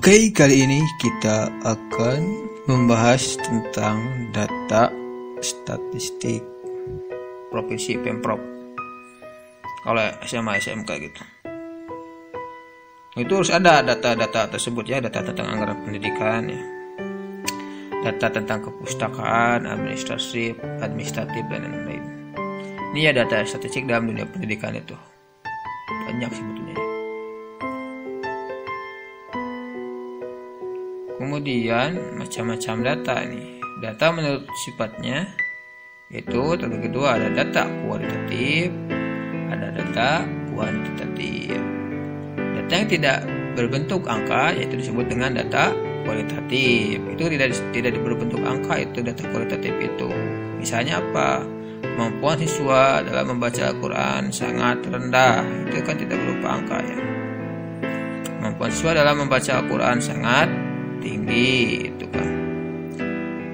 Oke, kali ini kita akan membahas tentang data statistik provinsi Pemprov. Kalau SMA SMK gitu, itu harus ada data-data tersebut ya, data tentang anggaran pendidikan ya, data tentang kepustakaan, administratif dan lain-lain. Ini ya data statistik dalam dunia pendidikan itu banyak sebetulnya. Kemudian macam-macam data nih. Data menurut sifatnya itu terbagi dua, ada data kualitatif, ada data kuantitatif. Data yang tidak berbentuk angka yaitu disebut dengan data kualitatif. Itu tidak berbentuk angka, itu data kualitatif itu. Misalnya apa? Kemampuan siswa dalam membaca Al-Quran sangat rendah, itu kan tidak berupa angka ya. Kemampuan siswa dalam membaca Al-Quran sangat tinggi, itu kan.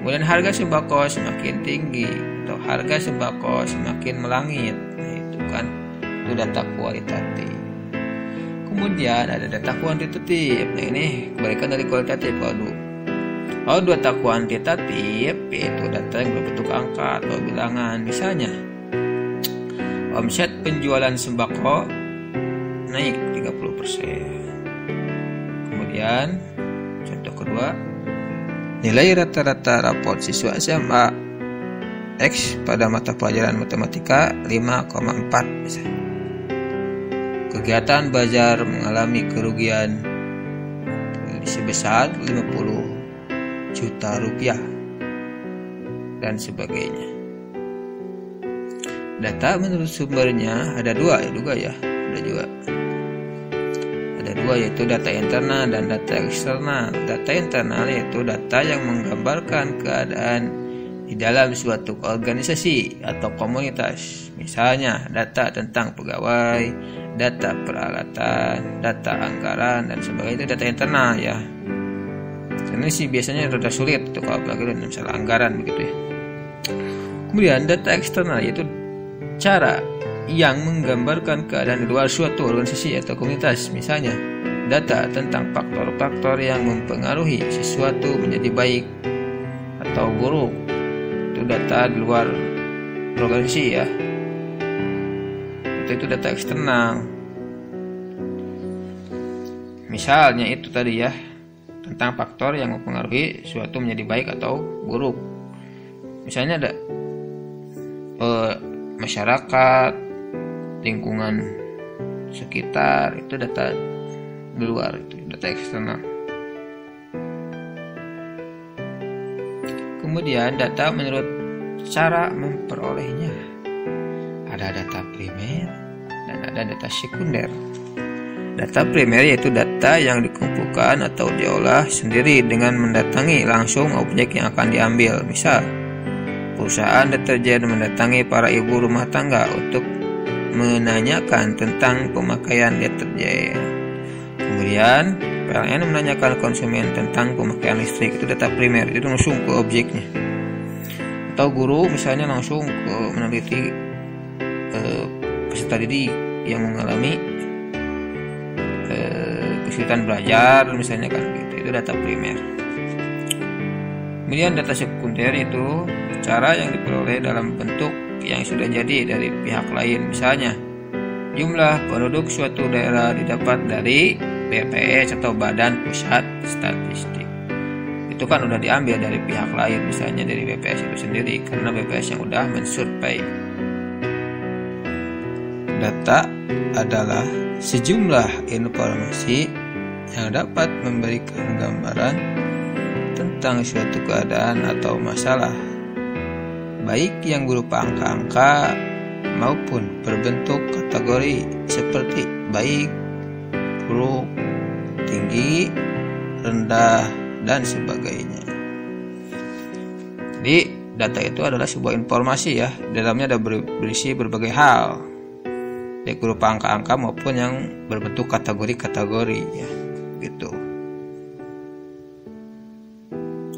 Kemudian harga sembako semakin tinggi atau harga sembako semakin melangit, nah, itu kan, itu data kualitatif. Kemudian ada data kuantitatif. Nah, ini kebalikan dari kualitatif. Kalau data kuantitatif yaitu data yang berbentuk angka atau bilangan. Misalnya omset penjualan sembako naik 30%. Kemudian contoh kedua, nilai rata-rata raport siswa SMA X pada mata pelajaran matematika 5,4 misalnya. Kegiatan bazar mengalami kerugian sebesar 50 juta rupiah dan sebagainya. Data menurut sumbernya ada dua yaitu data internal dan data eksternal. Data internal yaitu data yang menggambarkan keadaan di dalam suatu organisasi atau komunitas. Misalnya data tentang pegawai, data peralatan, data anggaran dan sebagainya, itu data internal ya. Ini sih biasanya rada sulit itu kalau apalagi misalnya anggaran begitu ya. Kemudian data eksternal yaitu cara yang menggambarkan keadaan di luar suatu organisasi atau komunitas. Misalnya data tentang faktor-faktor yang mempengaruhi sesuatu menjadi baik atau buruk, itu data di luar organisasi ya, itu data eksternal. Misalnya itu tadi ya, tentang faktor yang mempengaruhi sesuatu menjadi baik atau buruk. Misalnya ada masyarakat, lingkungan sekitar, itu data di luar, itu data eksternal. Kemudian data menurut cara memperolehnya, ada data primer dan ada data sekunder. Data primer yaitu data yang dikumpulkan atau diolah sendiri dengan mendatangi langsung objek yang akan diambil. Misal, perusahaan deterjen mendatangi para ibu rumah tangga untuk menanyakan tentang pemakaian deterjen. Kemudian, PLN menanyakan konsumen tentang pemakaian listrik, itu data primer, itu langsung ke objeknya. Atau guru misalnya langsung meneliti peserta didik yang mengalami kesulitan belajar misalnya kan gitu, itu data primer. Kemudian data sekunder itu cara yang diperoleh dalam bentuk yang sudah jadi dari pihak lain. Misalnya jumlah penduduk suatu daerah didapat dari BPS atau Badan Pusat Statistik, itu kan udah diambil dari pihak lain, misalnya dari BPS itu sendiri, karena BPS yang udah mensurvei. Data adalah sejumlah informasi yang dapat memberikan gambaran tentang suatu keadaan atau masalah, baik yang berupa angka-angka maupun berbentuk kategori seperti baik, buruk, tinggi, rendah, dan sebagainya. Jadi data itu adalah sebuah informasi ya, dalamnya ada berisi berbagai hal, baik berupa angka-angka maupun yang berbentuk kategori-kategori ya, gitu.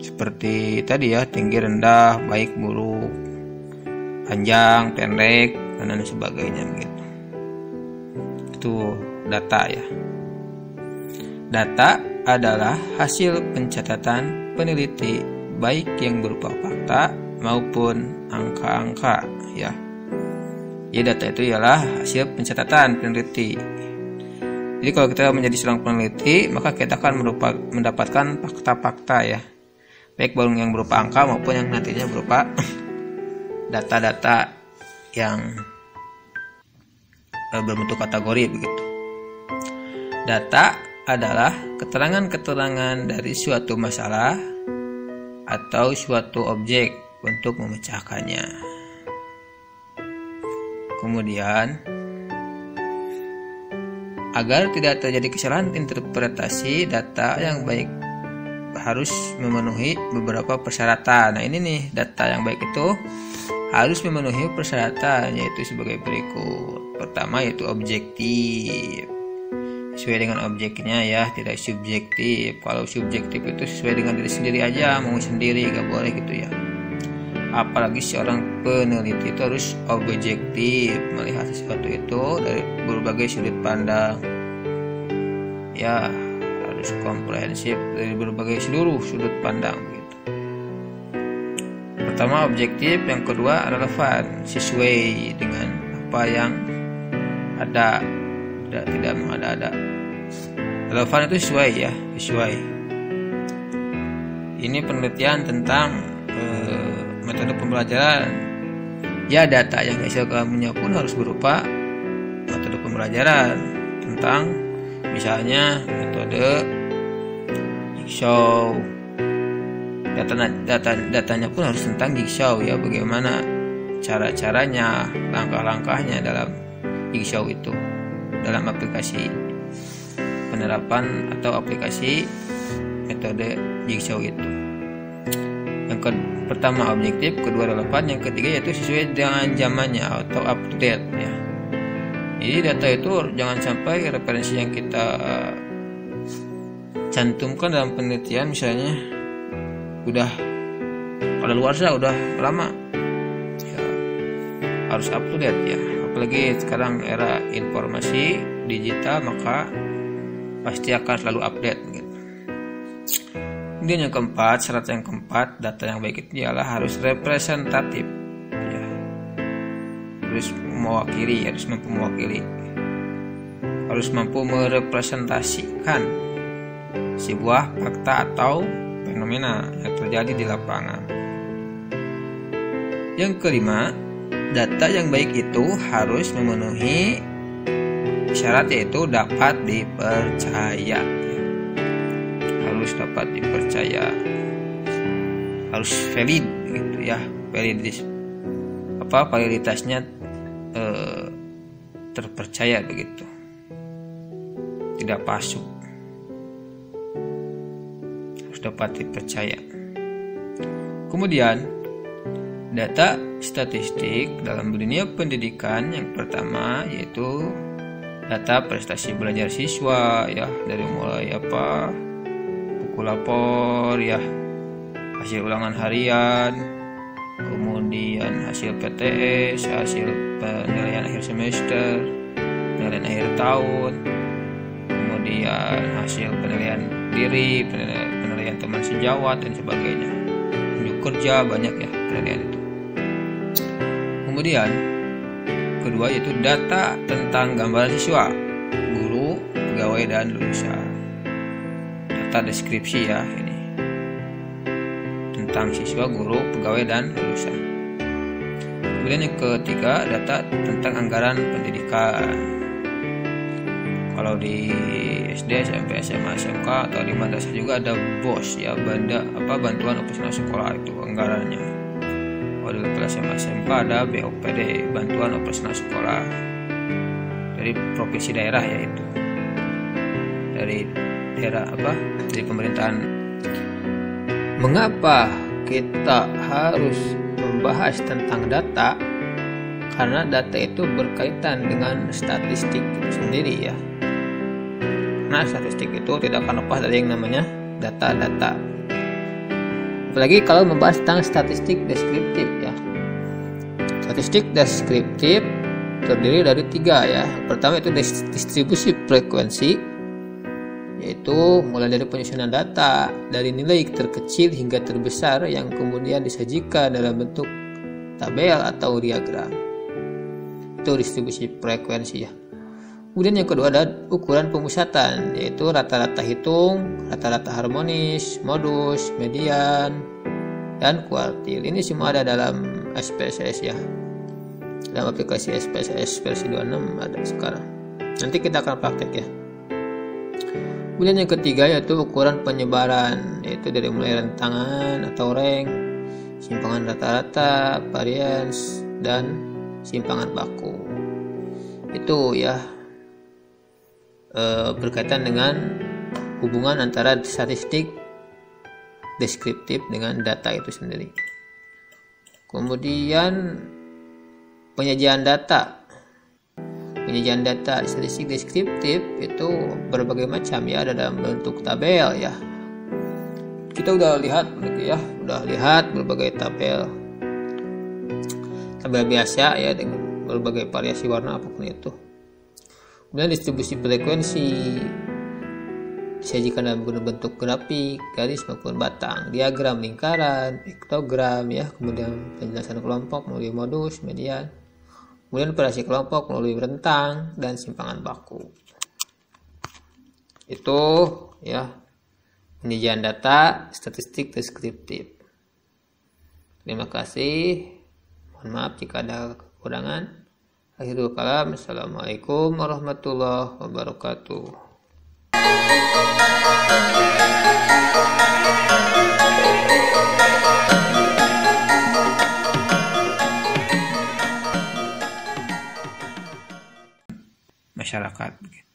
Seperti tadi ya, tinggi, rendah, baik, buruk, panjang, pendek, dan lain sebagainya begitu. Itu data ya. Data adalah hasil pencatatan peneliti baik yang berupa fakta maupun angka-angka ya. Jadi data itu ialah hasil pencatatan peneliti. Jadi kalau kita menjadi seorang peneliti, maka kita akan mendapatkan fakta-fakta ya, baik yang berupa angka maupun yang nantinya berupa data-data yang berbentuk kategori begitu. Data adalah keterangan-keterangan dari suatu masalah atau suatu objek untuk memecahkannya. Kemudian, agar tidak terjadi kesalahan interpretasi, data yang baik harus memenuhi beberapa persyaratan. Nah ini nih, data yang baik itu harus memenuhi persyaratan, yaitu sebagai berikut. Pertama yaitu objektif, sesuai dengan objeknya ya, tidak subjektif. Kalau subjektif itu sesuai dengan diri sendiri aja, mau sendiri gak boleh gitu ya. Apalagi seorang peneliti itu harus objektif, melihat sesuatu itu dari berbagai sudut pandang ya, harus komprehensif dari berbagai seluruh sudut pandang gitu. Pertama objektif, yang kedua relevan, sesuai dengan apa yang ada, tidak mengada-ada. Relevan itu sesuai ya, sesuai. Ini penelitian tentang metode pembelajaran ya, data yang dihasilkannya pun harus berupa metode pembelajaran tentang misalnya metode jigsaw. Datanya pun harus tentang jigsaw ya, bagaimana cara-caranya, langkah-langkahnya dalam jigsaw itu, dalam aplikasi penerapan atau aplikasi metode jigsaw itu. Yang pertama objektif, kedua relevan, yang ketiga yaitu sesuai dengan zamannya atau up to date ya. Jadi data itu jangan sampai referensi yang kita cantumkan dalam penelitian misalnya udah pada luar sana, udah lama ya, harus up to date ya. Apalagi sekarang era informasi digital, maka pasti akan selalu update gitu. Kemudian yang keempat, syarat yang keempat, data yang baik itu ialah harus representatif ya. Harus mewakili, harus mampu mewakili, harus mampu merepresentasikan sebuah fakta atau fenomena yang terjadi di lapangan. Yang kelima, data yang baik itu harus memenuhi syarat, yaitu dapat dipercaya. Harus dapat dipercaya, harus valid gitu ya, validitasnya terpercaya begitu, tidak palsu, harus dapat dipercaya. Kemudian data statistik dalam dunia pendidikan, yang pertama yaitu data prestasi belajar siswa ya, dari mulai buku lapor ya, hasil ulangan harian, kemudian hasil PTS, hasil penilaian akhir semester, penilaian akhir tahun, kemudian hasil penilaian diri, penilaian teman sejawat dan sebagainya. Unjuk kerja banyak ya penilaian itu. Kemudian kedua yaitu data tentang gambaran siswa, guru, pegawai dan lulusan. Data deskripsi ya, ini tentang siswa, guru, pegawai dan lulusan. Kemudian yang ketiga, data tentang anggaran pendidikan. Kalau di SD, SMP, SMA, SMK atau di madrasah juga ada BOS ya, bantuan operasional sekolah, itu anggarannya. Kalau di level SMA, SMK ada BOPD, bantuan operasional sekolah dari provinsi daerah, yaitu dari daerah dari pemerintahan. Mengapa kita harus membahas tentang data? Karena data itu berkaitan dengan statistik itu sendiri ya. Nah, statistik itu tidak akan lepas dari yang namanya data-data. Apalagi kalau membahas tentang statistik deskriptif ya. Statistik deskriptif terdiri dari 3 ya. Pertama itu distribusi frekuensi, yaitu mulai dari penyusunan data dari nilai terkecil hingga terbesar yang kemudian disajikan dalam bentuk tabel atau diagram. Itu distribusi frekuensi ya. Kemudian yang kedua ada ukuran pemusatan, yaitu rata-rata hitung, rata-rata harmonis, modus, median, dan kuartil. Ini semua ada dalam SPSS ya. Dalam aplikasi SPSS versi 26 ada sekarang. Nanti kita akan praktek ya. Kemudian yang ketiga yaitu ukuran penyebaran, yaitu dari mulai rentangan atau rank, simpangan rata-rata, varians, dan simpangan baku. Itu ya berkaitan dengan hubungan antara statistik deskriptif dengan data itu sendiri. Kemudian penyajian data statistik deskriptif itu berbagai macam ya, ada dalam bentuk tabel ya. Kita udah lihat berbagai tabel biasa ya dengan berbagai variasi warna apapun itu. Kemudian distribusi frekuensi disajikan dalam bentuk grafik, garis maupun batang, diagram lingkaran, piktogram ya, kemudian penjelasan kelompok melalui modus, median, kemudian operasi kelompok melalui rentang dan simpangan baku. Itu ya penyajian data statistik deskriptif. Terima kasih. Mohon maaf jika ada kekurangan. Akhirul kalam. Assalamualaikum warahmatullahi wabarakatuh. Masyarakat.